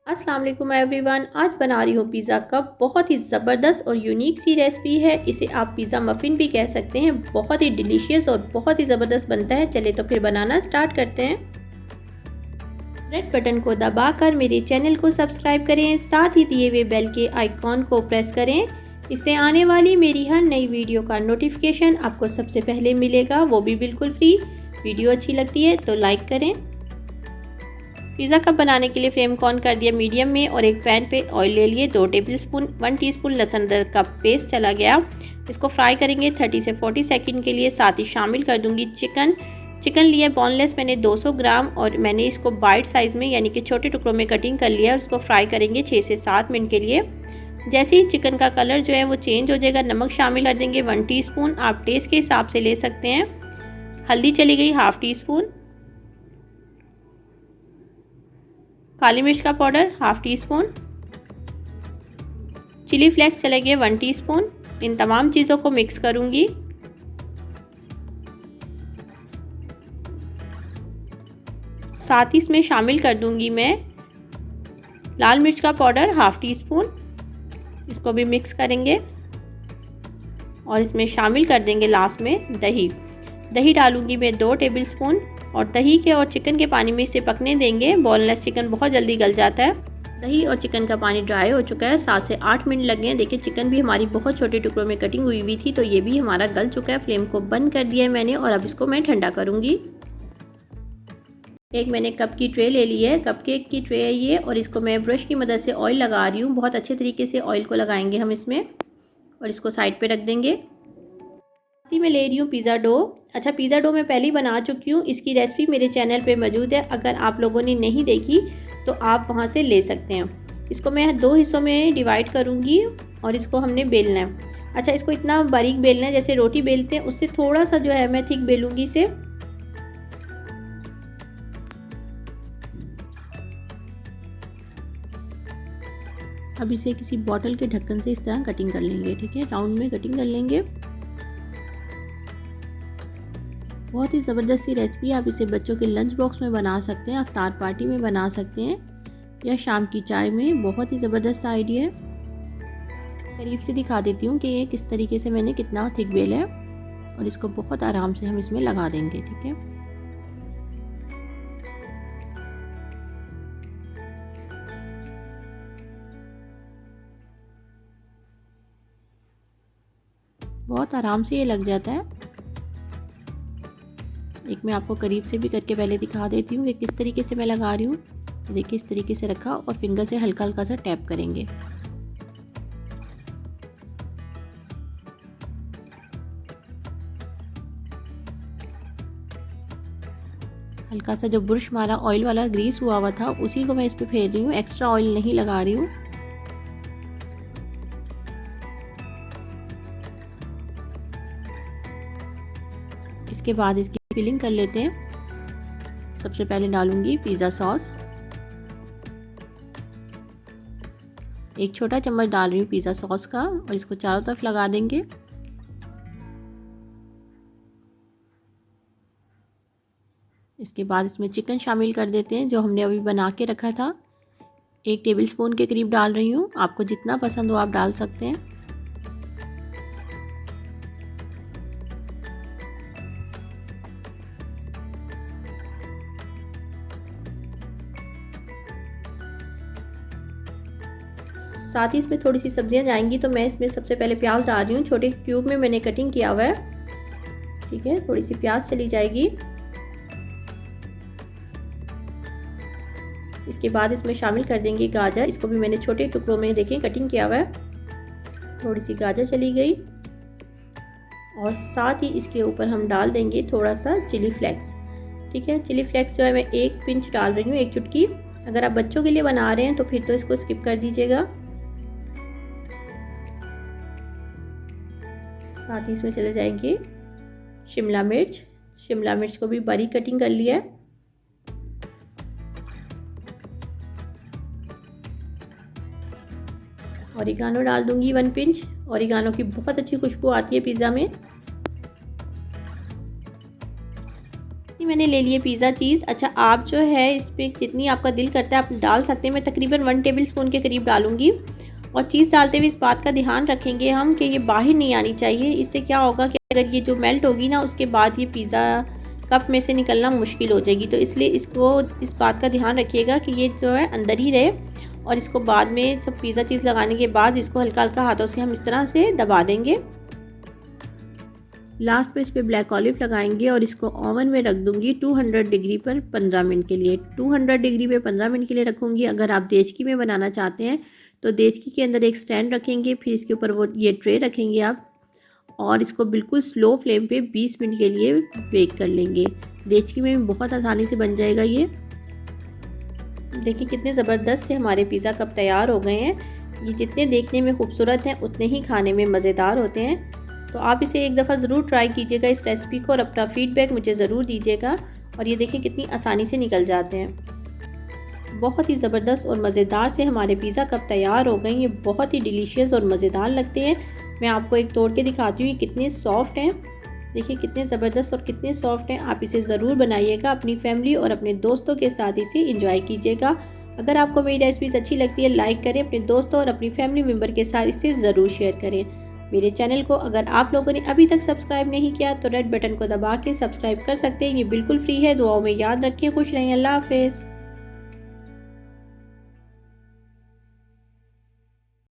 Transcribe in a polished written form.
अस्सलाम वालेकुम एवरीवन। आज बना रही हूँ पिज़्ज़ा कप। बहुत ही ज़बरदस्त और यूनिक सी रेसिपी है। इसे आप पिज़्ज़ा मफ़िन भी कह सकते हैं। बहुत ही डिलीशियस और बहुत ही ज़बरदस्त बनता है। चलिए तो फिर बनाना स्टार्ट करते हैं। रेड बटन को दबाकर मेरे चैनल को सब्सक्राइब करें, साथ ही दिए हुए बेल के आइकॉन को प्रेस करें। इससे आने वाली मेरी हर नई वीडियो का नोटिफिकेशन आपको सबसे पहले मिलेगा, वो भी बिल्कुल फ्री। वीडियो अच्छी लगती है तो लाइक करें। पिज़्ज़ा कप बनाने के लिए फ्लेम को ऑन कर दिया मीडियम में और एक पैन पे ऑयल ले लिए। 2 टेबलस्पून 1 टीस्पून लहसुन अदरक का पेस्ट चला गया। इसको फ्राई करेंगे 30 से 40 सेकंड के लिए। साथ ही शामिल कर दूंगी चिकन लिया बोनलेस मैंने 200 ग्राम और मैंने इसको बाइट साइज़ में यानी कि छोटे टुकड़ों में कटिंग कर लिया और इसको फ्राई करेंगे 6 से 7 मिनट के लिए। जैसे ही चिकन का कलर जो है वो चेंज हो जाएगा, नमक शामिल कर देंगे 1 टीस्पून, आप टेस्ट के हिसाब से ले सकते हैं। हल्दी चली गई ½ टीस्पून, काली मिर्च का पाउडर ½ टीस्पून, चिली फ्लेक्स चले गए 1 टीस्पून। इन तमाम चीज़ों को मिक्स करूंगी। साथ ही इसमें शामिल कर दूंगी मैं लाल मिर्च का पाउडर ½ टीस्पून। इसको भी मिक्स करेंगे और इसमें शामिल कर देंगे लास्ट में दही डालूंगी मैं 2 टेबलस्पून और दही के और चिकन के पानी में इसे पकने देंगे। बोनलेस चिकन बहुत जल्दी गल जाता है। दही और चिकन का पानी ड्राई हो चुका है। 7 से 8 मिनट लगे हैं। देखिए चिकन भी हमारी बहुत छोटे टुकड़ों में कटिंग हुई थी, तो ये भी हमारा गल चुका है। फ्लेम को बंद कर दिया है मैंने और अब इसको मैं ठंडा करूँगी। एक मैंने कप की ट्रे ले ली है, कपकेक की ट्रे है ये, और इसको मैं ब्रश की मदद से ऑयल लगा रही हूँ। बहुत अच्छे तरीके से ऑयल को लगाएंगे हम इसमें और इसको साइड पे रख देंगे। मैं ले रही हूँ पिज़्ज़ा डो। अच्छा, पिज़्ज़ा डो मैं पहले ही बना चुकी हूँ। इसकी रेसिपी मेरे चैनल पे मौजूद है। अगर आप लोगों ने नहीं देखी तो आप वहाँ से ले सकते हैं। इसको मैं 2 हिस्सों में डिवाइड करूँगी और इसको हमने बेलना है। अच्छा, इसको इतना बारीक बेलना है जैसे रोटी बेलते हैं, उससे थोड़ा सा जो है मैं ठीक बेलूँगी इसे। अब इसे किसी बॉटल के ढक्कन से इस तरह कटिंग कर लेंगे। ठीक है, राउंड में कटिंग कर लेंगे। बहुत ही ज़बरदस्त सी रेसिपी। आप इसे बच्चों के लंच बॉक्स में बना सकते हैं, अफ्तार पार्टी में बना सकते हैं या शाम की चाय में। बहुत ही ज़बरदस्त आइडिया है। करीब से दिखा देती हूँ कि ये किस तरीके से मैंने कितना थिक बेल है और इसको बहुत आराम से हम इसमें लगा देंगे। ठीक है, बहुत आराम से ये लग जाता है। एक मैं आपको करीब से भी करके पहले दिखा देती हूँ कि किस तरीके से मैं लगा रही हूँ। देखिए इस तरीके से रखा और फिंगर से हल्का हल्का सा टैप करेंगे। हल्का सा जो ब्रश मारा ऑयल वाला ग्रीस हुआ था उसी को मैं इस पे फेर रही हूँ, एक्स्ट्रा ऑयल नहीं लगा रही हूँ। इसके बाद इसकी फिलिंग कर लेते हैं। सबसे पहले डालूंगी पिज़्ज़ा सॉस। एक छोटा चम्मच डाल रही हूँ पिज़्ज़ा सॉस का और इसको चारों तरफ लगा देंगे। इसके बाद इसमें चिकन शामिल कर देते हैं जो हमने अभी बना के रखा था। 1 टेबलस्पून के करीब डाल रही हूँ। आपको जितना पसंद हो आप डाल सकते हैं। साथ ही इसमें थोड़ी सी सब्जियां जाएंगी, तो मैं इसमें सबसे पहले प्याज डाल रही हूँ। छोटे क्यूब में मैंने कटिंग किया हुआ है। ठीक है, थोड़ी सी प्याज चली जाएगी। इसके बाद इसमें शामिल कर देंगे गाजर। इसको भी मैंने छोटे टुकड़ों में देखें कटिंग किया हुआ है। थोड़ी सी गाजर चली गई और साथ ही इसके ऊपर हम डाल देंगे थोड़ा सा चिली फ्लेक्स। ठीक है, चिली फ्लेक्स जो है मैं 1 पिंच डाल रही हूँ, 1 चुटकी। अगर आप बच्चों के लिए बना रहे हैं तो फिर तो इसको स्किप कर दीजिएगा। साथ ही इसमें चले जाएंगे शिमला मिर्च को भी बारीक कटिंग कर लिया है। ऑरिगानो डाल दूंगी 1 पिंच। ऑरिगानो की बहुत अच्छी खुशबू आती है पिज़्ज़ा में। मैंने ले लिए पिज़्ज़ा चीज़। अच्छा, आप जो है इस पर जितनी आपका दिल करता है आप डाल सकते हैं। मैं तकरीबन 1 टेबल स्पून के करीब डालूँगी। और चीज़ डालते हुए इस बात का ध्यान रखेंगे हम कि ये बाहर नहीं आनी चाहिए। इससे क्या होगा कि अगर ये जो मेल्ट होगी ना, उसके बाद ये पिज़्ज़ा कप में से निकलना मुश्किल हो जाएगी। तो इसलिए इसको इस बात का ध्यान रखिएगा कि ये जो है अंदर ही रहे। और इसको बाद में सब पिज़्ज़ा चीज़ लगाने के बाद इसको हल्का हल्का हाथों से हम इस तरह से दबा देंगे। लास्ट पे इस पर ब्लैक ऑलिव लगाएंगे और इसको ओवन में रख दूंगी 200 डिग्री पर 15 मिनट के लिए। 200 डिग्री पे 15 मिनट के लिए रखूँगी। अगर आप देचकी में बनाना चाहते हैं तो देचकी के अंदर एक स्टैंड रखेंगे, फिर इसके ऊपर वो ये ट्रे रखेंगे आप, और इसको बिल्कुल स्लो फ्लेम पे 20 मिनट के लिए बेक कर लेंगे। देचकी में भी बहुत आसानी से बन जाएगा ये। देखिए कितने ज़बरदस्त से हमारे पिज़्ज़ा कप तैयार हो गए हैं। ये जितने देखने में खूबसूरत हैं उतने ही खाने में मज़ेदार होते हैं। तो आप इसे एक दफ़ा ज़रूर ट्राई कीजिएगा इस रेसिपी को, और अपना फ़ीडबैक मुझे ज़रूर दीजिएगा। और ये देखिए कितनी आसानी से निकल जाते हैं। बहुत ही ज़बरदस्त और मज़ेदार से हमारे पिज़्ज़ा कप तैयार हो गए। ये बहुत ही डिलीशियस और मज़ेदार लगते हैं। मैं आपको एक तोड़ के दिखाती हूँ, ये कितने सॉफ्ट हैं। देखिए कितने ज़बरदस्त और कितने सॉफ्ट हैं। आप इसे ज़रूर बनाइएगा, अपनी फैमिली और अपने दोस्तों के साथ इसे इंजॉय कीजिएगा। अगर आपको मेरी रेसिपीज़ अच्छी लगती है, लाइक करें, अपने दोस्तों और अपनी फैमिली मेम्बर के साथ इसे ज़रूर शेयर करें। मेरे चैनल को अगर आप लोगों ने अभी तक सब्सक्राइब नहीं किया तो रेड बटन को दबा के सब्सक्राइब कर सकते हैं। ये बिल्कुल फ्री है। दुआओं में याद रखें। खुश रहें। अल्लाह हाफ़िज़।